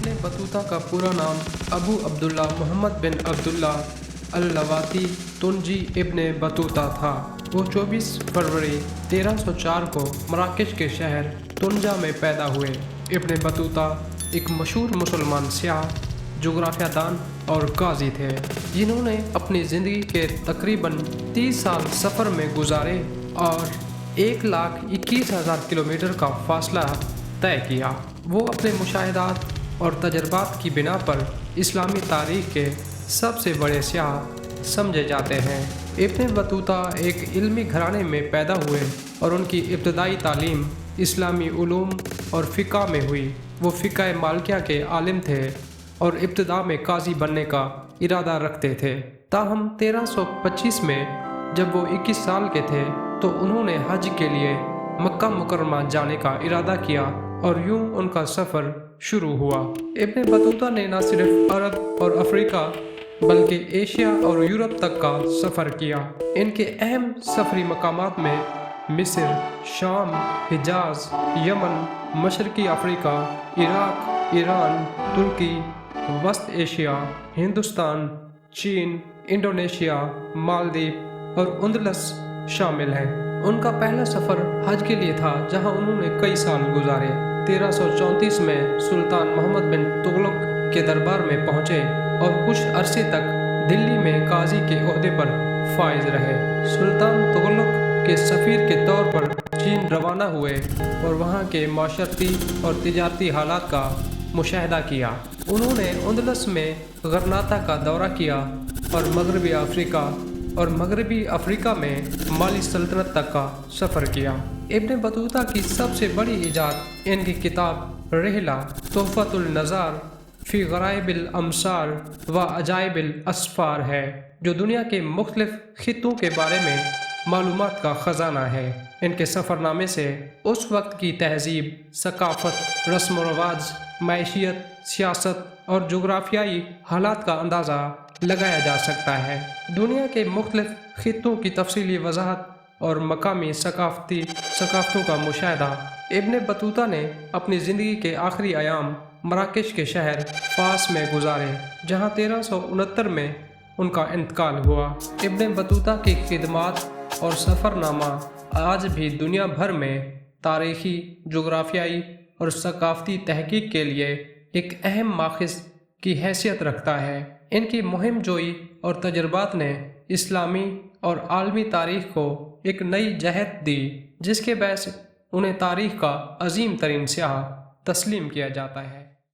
Ibn Battuta का पूरा नाम अबू अब्दुल्ला मोहम्मद बिन अब्दुल्ला अल-लवाती तुनजी इब्न बतूता था। वो 24 फरवरी 1304 को मराकश के शहर तुनजा में पैदा हुए। इब्न बतूता एक मशहूर मुसलमान स्याह, जोग्राफिया दान और काजी थे, जिन्होंने अपनी ज़िंदगी के तकरीबन 30 साल सफ़र में गुजारे और 1,21,000 किलोमीटर का फासला तय किया। वो अपने मुशाहिदात और तजर्बात की बिना पर इस्लामी तारीख़ के सबसे बड़े स्याह समझे जाते हैं। इब्न बतूता एक इल्मी घराने में पैदा हुए और उनकी इब्तदाई तालीम इस्लामी उलूम और फ़िक़्ह में हुई। वो फ़िक़्ह मालिकिया के आलिम थे और इब्तिदा में काजी बनने का इरादा रखते थे। ताहम 1325 में जब वो 21 साल के थे तो उन्होंने हज के लिए मक्का मुकर्रमा जाने का इरादा किया और यूं उनका सफ़र शुरू हुआ। इब्न बतूता ने न सिर्फ अरब और अफ्रीका बल्कि एशिया और यूरोप तक का सफ़र किया। इनके अहम सफ़री मकामात में मिस्र, शाम, हिजाज, यमन, मशरक़ी अफ्रीका, इराक, ईरान, तुर्की, वस्त एशिया, हिंदुस्तान, चीन, इंडोनेशिया, मालदीव और उंदलस शामिल हैं। उनका पहला सफ़र हज के लिए था, जहां उन्होंने कई साल गुजारे। 1334 में सुल्तान मोहम्मद बिन तुगलक के दरबार में पहुंचे और कुछ अरसे तक दिल्ली में काजी के ओहदे पर फाइज रहे। सुल्तान तुगलक के सफ़ीर के तौर पर चीन रवाना हुए और वहाँ के माशरती और तिजारती हालात का मुशाहिदा किया। उन्होंने उंदलस में गरनाता का दौरा किया और मगरबी अफ्रीका में माली सल्तनत तक का सफ़र किया। इब्न बतूता की सबसे बड़ी ईजाद इनकी किताब रहला तोहफ़तुल नज़ार फ़ी ग़राइबिल अमसार व अजाइबिल अस्फ़ार है, जो दुनिया के मुख्तलिफ़ खित्तों के बारे में मालूमात का ख़जाना है। इनके सफ़रनामे से उस वक्त की तहज़ीब, सकाफ़त, रस्म व रवाज, मैशियत, सियासत और जोग्राफियाई हालात का अंदाज़ा लगाया जा सकता है। दुनिया के मुख्तलिफ़ खित्तों की तफसीली वज़ाहत और मकामी सकाफ़तों का मुशाहिदा इब्न बतूता ने अपनी ज़िंदगी के आखिरी अयाम मराकश के शहर फ़ास में गुजारे, जहाँ 1369 में उनका इंतकाल हुआ। इब्न बतूता की खिदमात और सफ़रनामा आज भी दुनिया भर में तारीख़ी, जोग्राफियाई और सकाफ़ती तहक़ीक़ के लिए एक अहम माखज़ की हैसियत रखता है। इनकी मुहिम जोई और तजर्बात ने इस्लामी और आलमी तारीख़ को एक नई जहत दी, जिसके बायस उन्हें तारीख़ का अजीम तरीन स्याह तस्लीम किया जाता है।